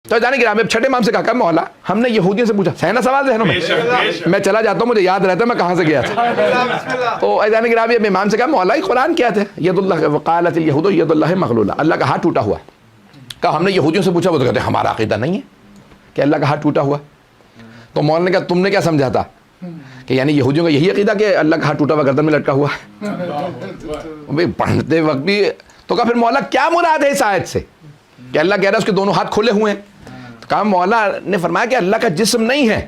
تو جانے کہ اب چھٹے امام سے کہا مولا ہم نے یہودیوں سے پوچھا، ہے نا سوال ذہنوں میں؟ میں چلا جاتا ہوں مجھے یاد رہتا ہے میں کہاں سے گیا تھا. تو جانے کہ اب امام سے کہا مولا قرآن کیا تھے؟ ید اللہ وقالت الیہود ید اللہ مغلولہ، اللہ کا ہاتھ ٹوٹا ہوا. کہا ہم نے یہودیوں سے پوچھا، وہ تو کہتے ہیں ہمارا عقیدہ نہیں ہے کہ اللہ کا ہاتھ ٹوٹا ہوا. تو مولانا نے کہا تم نے کیا سمجھا تھا کہ یعنی یہودیوں کا یہی عقیدہ کہ اللہ کا ہاتھ ٹوٹا ہوا گردن میں لٹکا ہوا؟ پڑھتے وقت بھی تو کہا پھر مولا کیا مراد ہے اس آیت سے کہ اللہ کہہ رہا ہے اس کے دونوں ہاتھ کھلے ہوئے ہیں؟ تو کہا مولا نے فرمایا کہ اللہ کا جسم نہیں ہے.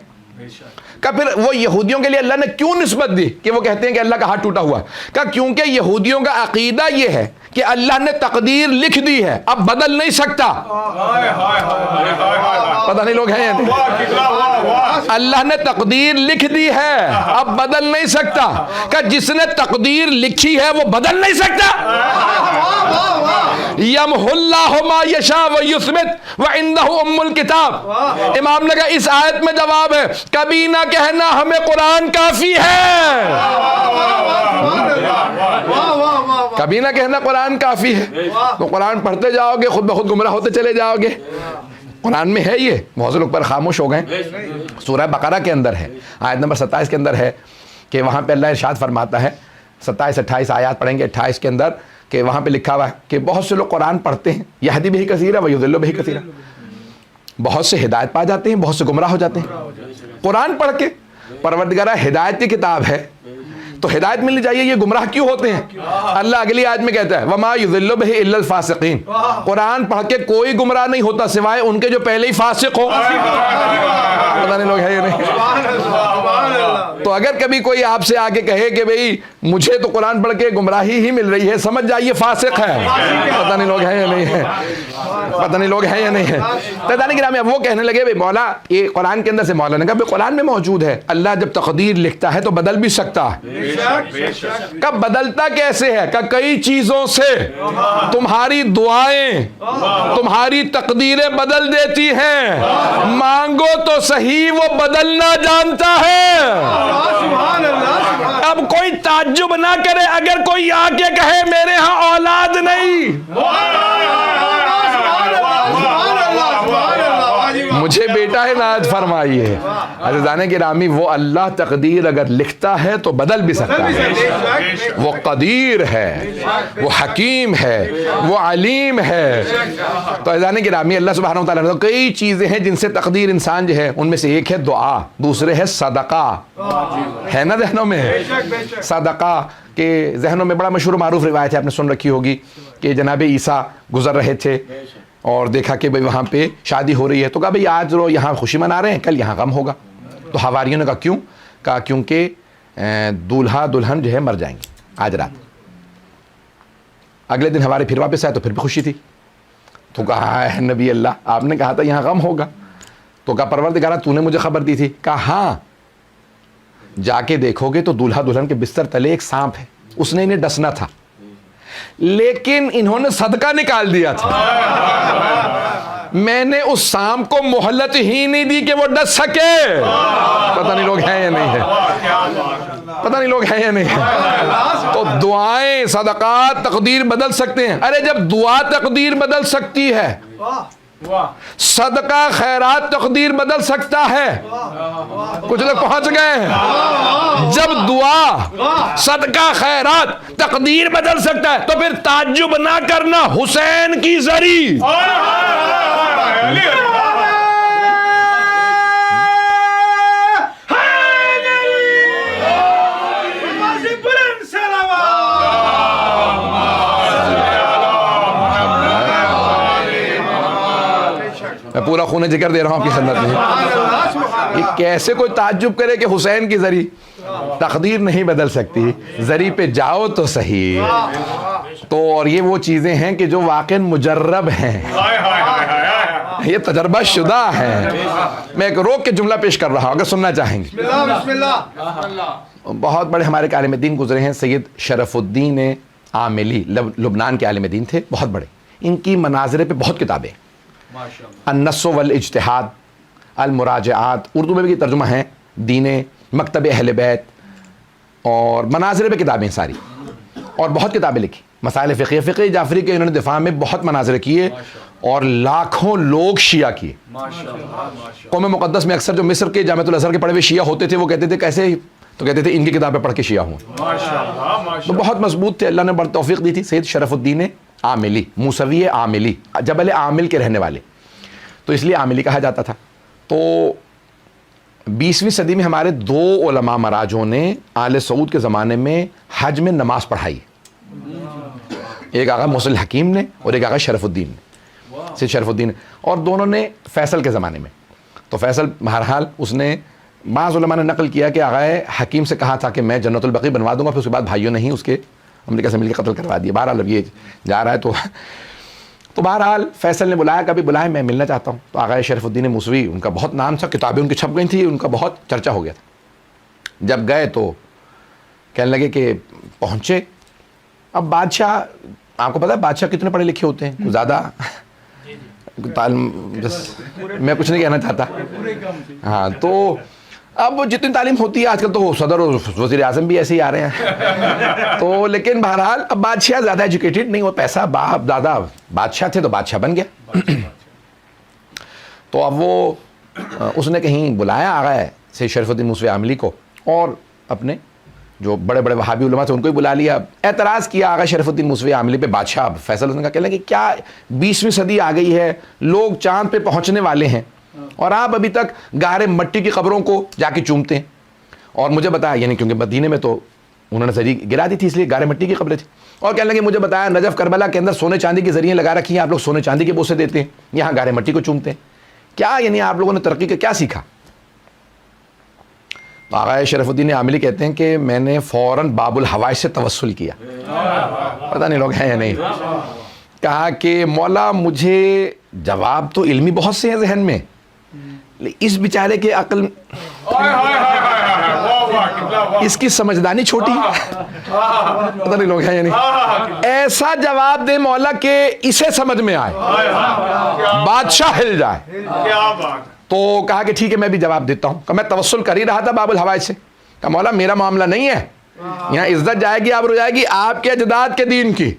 کہا پھر وہ یہودیوں کے لیے اللہ نے کیوں نسبت دی کہ وہ کہتے ہیں کہ اللہ کا ہاتھ ٹوٹا ہوا؟ کہا کیونکہ یہودیوں کا عقیدہ یہ ہے کہ اللہ نے تقدیر لکھ دی ہے اب بدل نہیں سکتا. پتہ نہیں لوگ ہیں یا نہیں؟ اللہ نے تقدیر لکھ دی ہے اب بدل نہیں سکتا. کہ جس نے تقدیر لکھی ہے وہ بدل نہیں سکتا. یمحو اللہ ما یشاء ویثبت وعندہ ام الکتاب. امام نے کہا اس آیت میں جواب ہے کبھی نہ کہنا ہمیں قرآن کافی ہے، کبھی نہ کہنا قرآن کافی ہے. تو قرآن پڑھتے جاؤ گے خود بخود گمراہ ہوتے چلے جاؤ گے. قرآن میں ہے یہ، بہت سے لوگ پر خاموش ہو گئے. سورہ بقرہ کے اندر ہے، آیت نمبر 27 کے اندر ہے کہ وہاں پہ اللہ ارشاد فرماتا ہے، 27-28 آیات پڑھیں گے 28 کے اندر، کہ وہاں پہ لکھا ہوا ہے کہ بہت سے لوگ قرآن پڑھتے ہیں یہدی بہ کثیرا ویضل بہ کثیرا، بہت سے ہدایت پا جاتے ہیں بہت سے گمراہ ہو جاتے ہیں. قرآن پڑھ کے پروردگارہ ہدایت کی کتاب ہے تو ہدایت ملنی چاہیے، یہ گمراہ کیوں ہوتے ہیں؟ اللہ اگلی آیت میں کہتا ہے وما یضل بہ الا الفاسقین. قرآن پڑھ کے کوئی گمراہ نہیں ہوتا سوائے ان کے جو پہلے ہی فاسق ہو. پتہ نہیں لوگ ہے یا نہیں؟ تو اگر کبھی کوئی آپ سے آ کے کہے کہ بھئی مجھے تو قرآن پڑھ کے گمراہی ہی مل رہی ہے، سمجھ جائیے فاسق ہے. پتہ نہیں لوگ ہیں یا نہیں ہے؟ پتہ نہیں لوگ ہیں یا نہیں ہے؟ پتہ نہیں کہ وہ کہنے لگے بھئی مولا یہ قرآن کے اندر سے، مولا نے کہا قرآن میں موجود ہے اللہ جب تقدیر لکھتا ہے تو بدل بھی سکتا ہے. کب بدلتا کیسے ہے؟ کہ کئی چیزوں سے تمہاری دعائیں تمہاری تقدیریں بدل دیتی ہیں، مانگو تو صحیح وہ بدلنا جانتا ہے. اب کوئی تعجب نہ کرے اگر کوئی آ کے کہے میرے ہاں اولاد نہیں، مجھے بیٹا ہے ناز فرمائیے. عزیزان گرامی وہ اللہ تقدیر اگر لکھتا ہے تو بدل بھی سکتا ہے. وہ قدیر ہے، وہ حکیم ہے، وہ علیم ہے. تو عزیزان گرامی اللہ سبحانہ و تعالیٰ نے کئی چیزیں ہیں جن سے تقدیر انسان جو ہے، ان میں سے ایک ہے دعا، دوسرے ہے صدقہ. ہے نا ذہنوں میں؟ صدقہ کے ذہنوں میں بڑا مشہور معروف روایت ہے، آپ نے سن رکھی ہوگی کہ جناب عیسیٰ گزر رہے تھے اور دیکھا کہ بھئی وہاں پہ شادی ہو رہی ہے، تو کہا بھئی آج رو یہاں خوشی منا رہے ہیں کل یہاں غم ہوگا. تو حواریوں نے کہا کیوں؟ کہا کیونکہ دولہا دلہن جو ہے مر جائیں گے آج رات. اگلے دن ہمارے پھر واپس آئے تو پھر بھی خوشی تھی. تو کہا اے نبی اللہ آپ نے کہا تھا یہاں غم ہوگا. تو کہا پروردگارہ تو نے مجھے خبر دی تھی. کہا ہاں جا کے دیکھو گے تو دولہا دلہن کے بستر تلے ایک سانپ ہے، اس نے انہیں ڈسنا تھا لیکن انہوں نے صدقہ نکال دیا تھا. میں نے اس سانپ کو مہلت ہی نہیں دی کہ وہ ڈس سکے. پتہ نہیں لوگ ہیں یا نہیں ہے؟ پتہ نہیں لوگ ہیں یا نہیں ہے؟ تو دعائیں صدقات تقدیر بدل سکتے ہیں. ارے جب دعا تقدیر بدل سکتی ہے، صدقہ خیرات تقدیر بدل سکتا ہے. کچھ لوگ پہنچ گئے ہیں. جب دعا صدقہ خیرات تقدیر بدل سکتا ہے تو پھر تعجب نہ کرنا حسین کی زری. میں پورا خون ذکر دے رہا ہوں آپ کی خدمت میں. یہ کیسے کوئی تعجب کرے کہ حسین کی زری تقدیر نہیں بدل سکتی، زری پہ جاؤ تو صحیح. تو اور یہ وہ چیزیں ہیں کہ جو واقعاً مجرب ہیں، یہ تجربہ شدہ ہیں. میں ایک روک کے جملہ پیش کر رہا ہوں اگر سننا چاہیں گے. بہت بڑے ہمارے عالم دین گزرے ہیں، سید شرف الدین عاملی لبنان کے عالم دین تھے، بہت بڑے. ان کی مناظرے پہ بہت کتابیں، النص والاجتہاد، المراجعات، اردو میں بھی ترجمہ ہیں، دین، مکتب اہل بیت، اور مناظرے پہ کتابیں ساری، اور بہت کتابیں لکھی. مسائل فقہ جعفری کے انہوں نے دفاع میں بہت مناظر کیے اور لاکھوں لوگ شیعہ کیے. قوم مقدس میں اکثر جو مصر کے جامعۃ الازہر کے پڑھے ہوئے شیعہ ہوتے تھے وہ کہتے تھے کیسے، تو کہتے تھے ان کی کتابیں پڑھ کے شیعہ ہوں. تو بہت مضبوط تھے، اللہ نے بڑی توفیق دی تھی. سید شرف الدین عاملی، موسوی عاملی، جبل عامل کے رہنے والے، تو اس لیے عاملی کہا جاتا تھا. تو 20ویں صدی میں ہمارے 2 علماء مراجوں نے آل سعود کے زمانے میں حج میں نماز پڑھائی. ایک آقا محسن الحکیم نے اور ایک آقا شرف الدین نے، سید شرف الدین، اور دونوں نے فیصل کے زمانے میں. تو فیصل بہرحال اس نے، بعض علماء نے نقل کیا کہ آقا حکیم سے کہا تھا کہ میں جنت البقیع بنوا دوں گا، پھر اس کے بعد بھائیوں نے ہی اس کے امریکہ سے مل کے قتل کروا دیا. بہرحال اب یہ جا رہا ہے تو بہرحال فیصل نے بلایا، کبھی بلایا میں ملنا چاہتا ہوں. تو آقا شرف الدین موسوی، ان کا بہت نام تھا، کتابیں ان کی چھپ گئی تھیں، ان کا بہت چرچا ہو گیا تھا. جب گئے تو کہنے لگے کہ پہنچے. اب بادشاہ، آپ کو پتا ہے بادشاہ کتنے پڑھے لکھے ہوتے ہیں، کچھ زیادہ میں کچھ نہیں کہنا چاہتا. ہاں تو اب جتنی تعلیم ہوتی ہے آج کل تو صدر اور وزیر اعظم بھی ایسے ہی آ رہے ہیں. تو لیکن بہرحال اب بادشاہ زیادہ ایجوکیٹڈ نہیں، وہ پیسہ باپ دادا بادشاہ تھے تو بادشاہ بن گیا. تو اب وہ اس نے کہیں بلایا آ گئے سید شرف الدین موسوی عاملی کو، اور اپنے جو بڑے بڑے وہابی علماء تھے ان کو ہی بلا لیا. اعتراض کیا آقا شرف الدین موسوی عاملی پہ بادشاہ فیصل نے کہا، کہنے لگے کیا 20ویں صدی آ گئی ہے، لوگ چاند پہ پہنچنے والے ہیں اور آپ ابھی تک گارے مٹی کی قبروں کو جا کے چومتے ہیں. اور مجھے بتایا، یعنی کیونکہ مدینے میں تو انہوں نے زری گرا دی تھی اس لیے گارے مٹی کی قبریں تھیں. اور کہنے لگے مجھے بتایا نجف کربلا کے اندر سونے چاندی کی ذریعے لگا رکھی ہیں، آپ لوگ سونے چاندی کے بوسے دیتے ہیں، یہاں گارے مٹی کو چومتے ہیں. کیا یعنی آپ لوگوں نے ترقی کا کیا سیکھا؟ آقا شرف الدین عاملی کہتے ہیں کہ میں نے فوراً باب الحوائج سے توسل کیا. پتہ نہیں لوگ ہیں یا نہیں. کہا کہ مولا مجھے جواب تو علمی بہت سے ہیں ذہن میں، اس بیچارے کے عقل، اس کی سمجھدانی چھوٹی، پتہ نہیں لوگ ہیں یا نہیں. ایسا جواب دے مولا کہ اسے سمجھ میں آئے، بادشاہ ہل جائے. تو کہا کہ ٹھیک ہے میں بھی جواب دیتا ہوں. کہ میں توسل کر ہی رہا تھا باب الحوائج سے. کہ مولا میرا معاملہ نہیں ہے، یہاں عزت جائے گی آبرو جائے گی آپ کے اجداد کے دین کی،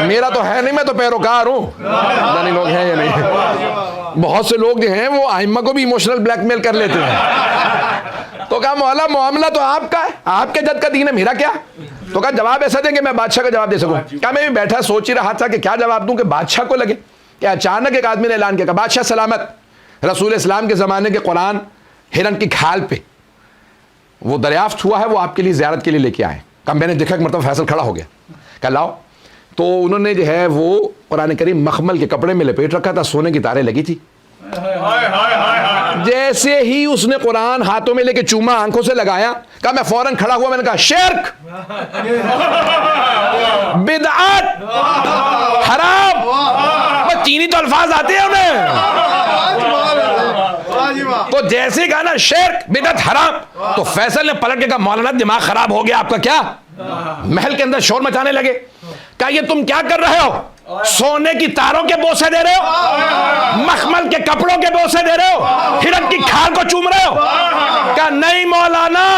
میرا تو ہے نہیں، میں تو پیروکار ہوں. نہیں لوگ ہیں یا نہیں. بہت سے لوگ جو ہیں وہ ائمہ کو بھی ایموشنل بلیک میل کر لیتے ہیں. تو کہا مولا معاملہ تو آپ کا ہے، آپ کے جد کا دین ہے، میرا کیا. تو کہا جواب ایسا دیں کہ میں بادشاہ کا جواب دے سکوں. کیا میں بھی بیٹھا سوچ ہی رہا تھا کہ کیا جواب دوں کہ بادشاہ کو لگے. کہ اچانک ایک آدمی نے اعلان کیا کہ بادشاہ سلامت، رسول اسلام کے زمانے کے قرآن ہرن کی کھال پہ وہ دریافت ہوا ہے، وہ آپ کے لیے زیارت کے لیے لے کے آئے. کہ میں نے دیکھا کہ مرتبہ فیصل کھڑا ہو گیا. کہ لاؤ. تو انہوں نے جو ہے وہ قرآن کریم مخمل کے کپڑے میں لپیٹ رکھا تھا، سونے کی تاریں لگی تھی. جیسے ہی اس نے قرآن ہاتھوں میں لے کے چوما، آنکھوں سے لگایا، کہا میں فوراً کھڑا ہوا، میں نے کہا شرک، بدعت، حرام. چینی تو الفاظ آتے ہیں انہیں. تو جیسے ہی کہا نا شرک بدعت حرام، تو فیصل نے پلٹ کے کہا مولانا دماغ خراب ہو گیا آپ کا کیا؟ محل کے اندر شور مچانے لگے. کہا یہ تم کیا کر رہے ہو؟ سونے کی تاروں کے بوسے دے رہے ہو، مخمل کے کپڑوں کے بوسے دے رہے ہو، ہرن کی کھال کو چوم رہے ہو. کہا نہیں مولانا،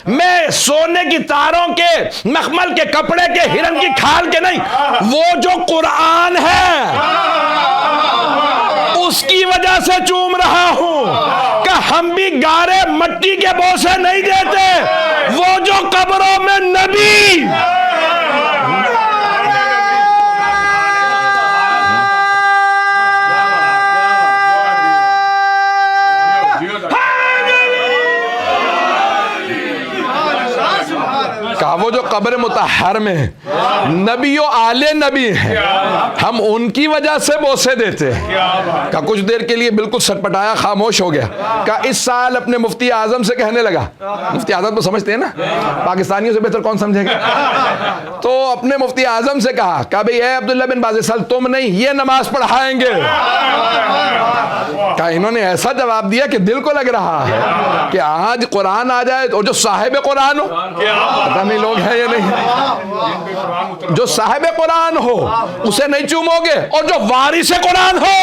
میں سونے کی تاروں کے، مخمل کے کپڑے کے، ہرن کی کھال کے نہیں، وہ جو قرآن ہے اس کی وجہ سے چوم رہا ہوں. کہ ہم بھی گارے مٹی کے بوسے نہیں دیتے، وہ جو قبروں میں نبی کہا وہ جو قبر مطہر میں نبی و آل نبی ہیں، ہم ان کی وجہ سے بوسے دیتے ہیں. کہا کچھ دیر کے لیے بالکل سٹپٹایا، خاموش ہو گیا. کہا اس سال اپنے مفتی اعظم سے کہنے لگا، مفتی اعظم کو سمجھتے ہیں نا، پاکستانیوں سے بہتر کون سمجھے گا. تو اپنے مفتی اعظم سے کہا بھئی اے عبداللہ بن باز سال، تم نہیں یہ نماز پڑھائیں گے. کہا انہوں نے ایسا جواب دیا کہ دل کو لگ رہا ہے کہ آج قرآن آ جائے اور جو صاحب قرآن ہو، پتہ نہیں لوگ ہیں یا نہیں، جو صاحب قرآن ہو اسے نہیں چومو گے، اور جو وارث قرآن ہو